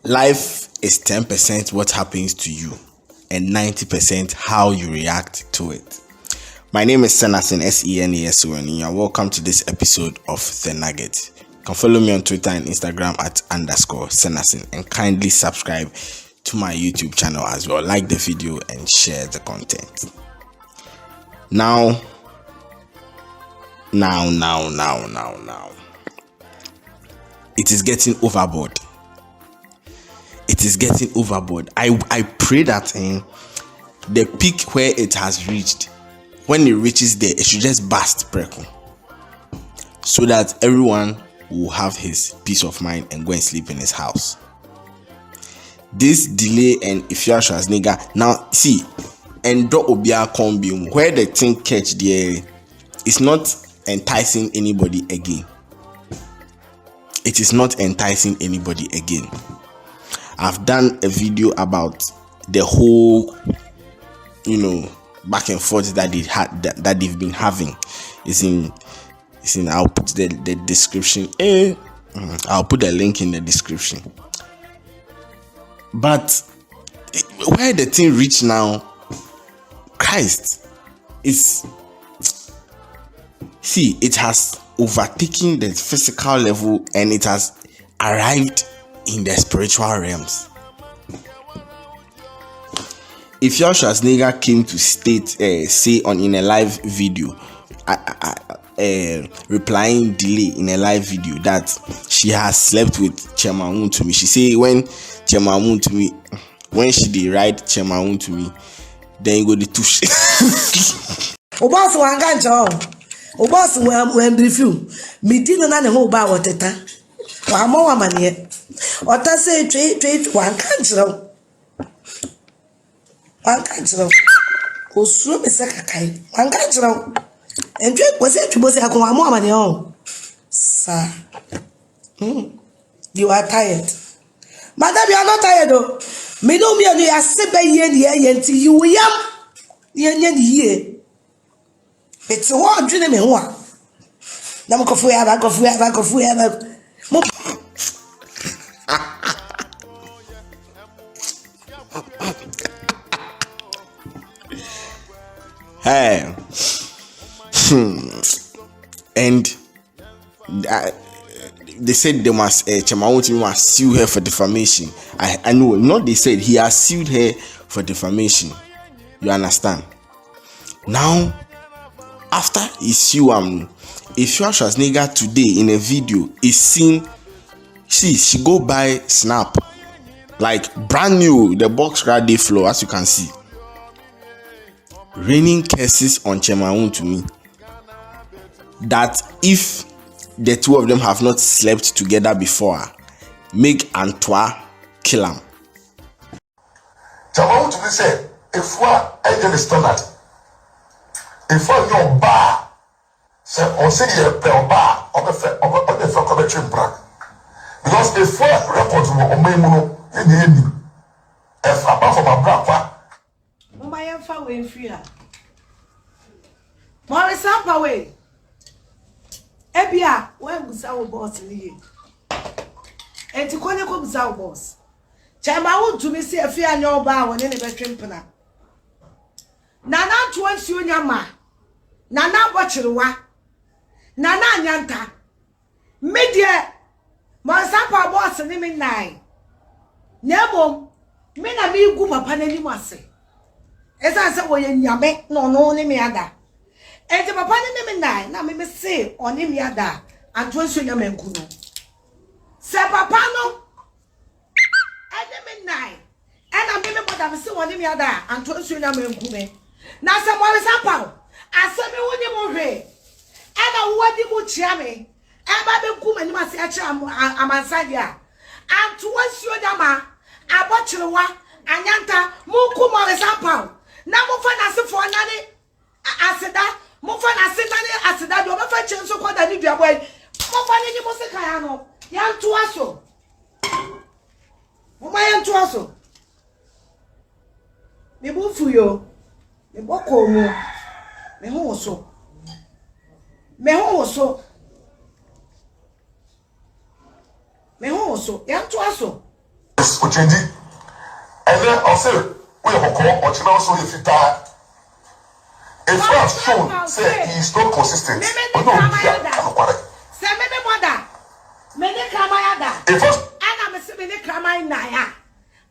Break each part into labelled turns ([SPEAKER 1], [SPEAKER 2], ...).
[SPEAKER 1] Life is 10% what happens to you and 90% how you react to it. My name is Senasin, Senason, and you are welcome to this episode of The Nugget. You can follow me on Twitter and Instagram at _Senasin and kindly subscribe to my YouTube channel as well. Like the video and share the content. Now. It is getting overboard. It is getting overboard. I pray that the peak where it has reached, when it reaches there, it should just burst preco, so that everyone will have his peace of mind and go and sleep in his house. This delay and Afia Schwarzznegger, now see, and do obia combi where the thing catch there is not enticing anybody again. It is not enticing anybody again. I've done a video about the whole, back and forth that that they've been having. It's in. I'll put the description. I'll put the link in the description. But where the thing reached now, Christ, it has overtaken the physical level and it has arrived in the spiritual realms. Afia Schwarzenegger came to say in a live video, replying delay in a live video, that she has slept with Chairman Wontumi. She say when she dey ride Chairman Wontumi, then you go the touche.
[SPEAKER 2] Oboss wanganjo. Oboss when review. Me dino na ne ho ba woteta. Wa mo wa mane. Ota say tweet wanganjo. Wanganjo. Osuro me se kakai. Wanganjo. Enje kwese tubo se akwa mo wa mane o. Sir. You are tired. Madam, you are not tired though. Me no me you are sit by ye until you yam. Ye. It's what dream me ho a. Na mo kofu ya ba.
[SPEAKER 1] Hey. And they said they must Chairman Wontumi must sue her for defamation. I know, not they said he has sued her for defamation. You understand? Now, after he sued Afia Schwarzenegger today in a video is seen. She go buy Snap, like brand new, the box right day floor, as you can see. Raining curses on Chairman Wontumi that if the two of them have not slept together before, make Antoine kill him.
[SPEAKER 3] Chairman Wontumi said, if we are the standard, if we are your bar, say on say your bar, on the commentary brand, because if we records on Memuno in the ending, if apart from a brand,
[SPEAKER 2] My far way free. Maurice Ampaw. Ebia, when we saw boss in here. And to call you saw boss. Chairman Wontumi say Afia no bar when any veteran pena. Nana twice you nyama. Nana watchruwa. Nana nyanta. Media. Maurice Ampaw boss in him 9. Nyabom. Me na me gu papa na ni mwase. Esa se wo ye nyame no ni me ada. Enti papa ni me 9 na me say oni me ada anto nso nyame nku no. Se papa no ene me 9 ena me boda me say oni me ada anto nso nyame nku me. Na se Maurice Ampaw asemi woni mo hwe. Ena wo di mu chia me. E ba be ku mani ma se a chia amansade a. Anto nso nyama abochrewa anyanta muku Maurice Ampaw na mo fa na se fo nane aseda mo fa na se nane aseda do be fa chenso ko da ni duaboy mo fa ni mo se kan ano ya nto aso mo ma ya nto aso me bu fu yo me boko mu me ho so ya nto aso
[SPEAKER 3] o change and then I'll say we have a call or channel so if you die if I have shown say he is not consistent or no
[SPEAKER 2] say me mother me ne kramayada
[SPEAKER 3] if
[SPEAKER 2] ana me se me ne kramay naya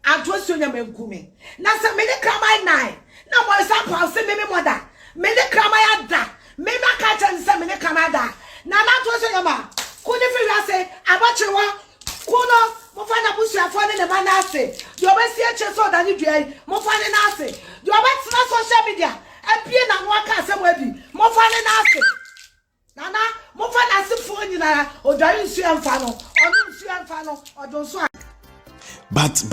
[SPEAKER 2] anto sunya menkumi na se me ne kramay nai na mo sa pa se me mother me ne kramayada me ma ka chen se me ne kramada na to sunya ma ku ne fi ase abachewa kuno mo fa na busu afo ne ma na ase di obesi eche so da ni duai mo fa ne na ase di obeti na social media apie na no aka ase mo abi mo fa ne na ase nana mo fa na ase fo nyina o dari nsu amfa no onu nsu amfa no odon so
[SPEAKER 1] but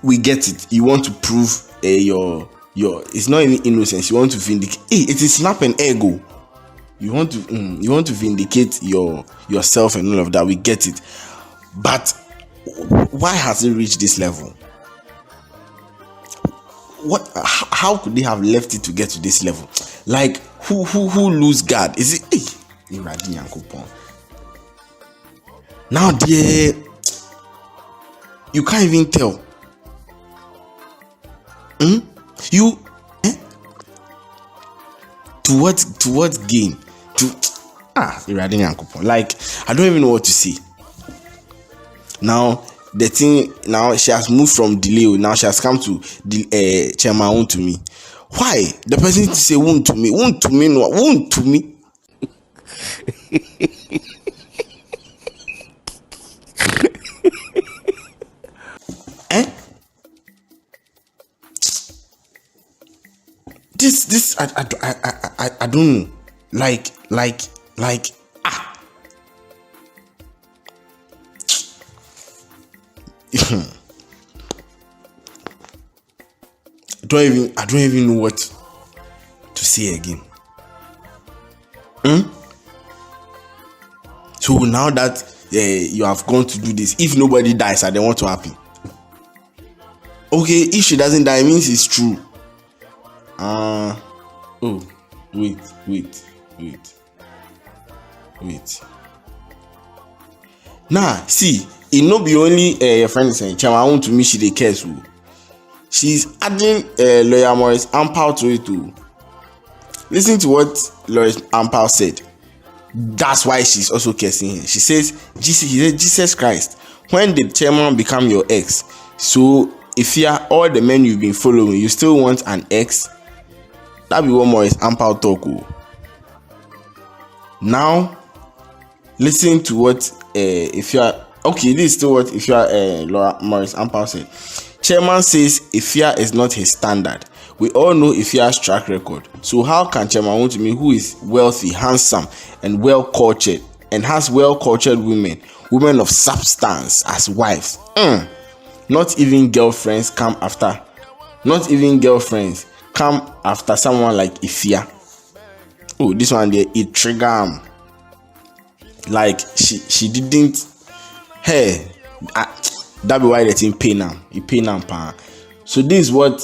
[SPEAKER 1] we get it. You want to prove your it's not even innocence. You want to vindicate. Hey, it is snap and ego. You want to vindicate yourself and all of that. We get it. But why has it reached this level? How could they have left it to get to this level? Like who lose guard? Is it now dear, you can't even tell. You to what gain? Like I don't even know what to say. Now the thing, now she has moved from delay. Now she has come to Chairman Wontumi. Why the person to say Wontumi no Wontumi? This I don't know. Like I don't even know what to say again. So now that you have gone to do this, if nobody dies, I don't want to happen. Okay, if she doesn't die, it means it's true. Oh, wait. Nah, see, it no be only your friend saying Chairman Wontumi she dey curse. She's adding lawyer Maurice Ampaw to it too. Listen to what Maurice Ampaw said. That's why she's also cursing him. She says, Jesus Christ, when did chairman become your ex? So if you are all the men you've been following, you still want an ex? That be what Maurice Ampaw talk. Now, listen to what this is still what Maurice Ampaw said. Chairman says Afia is not his standard. We all know Afia's track record. So how can Chairman Wontumi, who is wealthy, handsome, and well-cultured, and has well-cultured women of substance as wives, not even girlfriends come after someone like Afia? Oh, this one there, it trigger him. Like she didn't. Hey, that be why they think pain him. He pain him. So this is what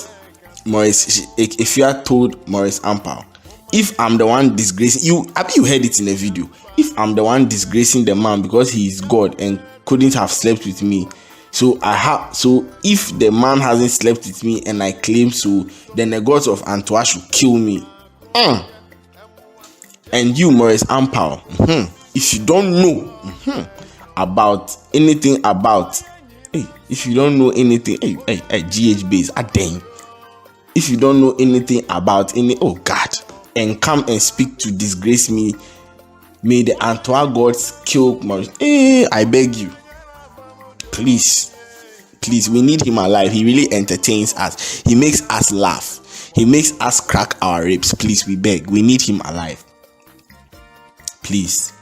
[SPEAKER 1] Afia told Maurice Ampaw. If I'm the one disgracing you, you heard it in the video. If I'm the one disgracing the man because he is God and couldn't have slept with me, so if the man hasn't slept with me and I claim so, then the gods of Antwerp should kill me. And you, Maurice Ampaw, if you don't know about anything about, if you don't know anything, GH base, dang. If you don't know anything about and come and speak to disgrace me, may the Antwerp gods kill Maurice. I beg you, please, we need him alive. He really entertains us. He makes us laugh. He makes us crack our ribs. Please, we beg. We need him alive. Please.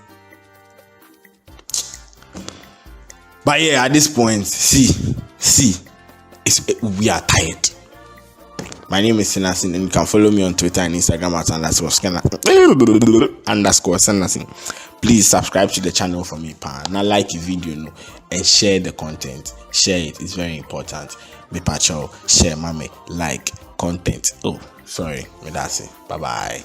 [SPEAKER 1] But yeah, at this point, we are tired. My name is Senacin, and you can follow me on Twitter and Instagram at _Senacin. Please subscribe to the channel for me, now like the video, and share the content. Share it; it's very important. Me pacho share, mame, like content. Oh, sorry, me that's it. Bye bye.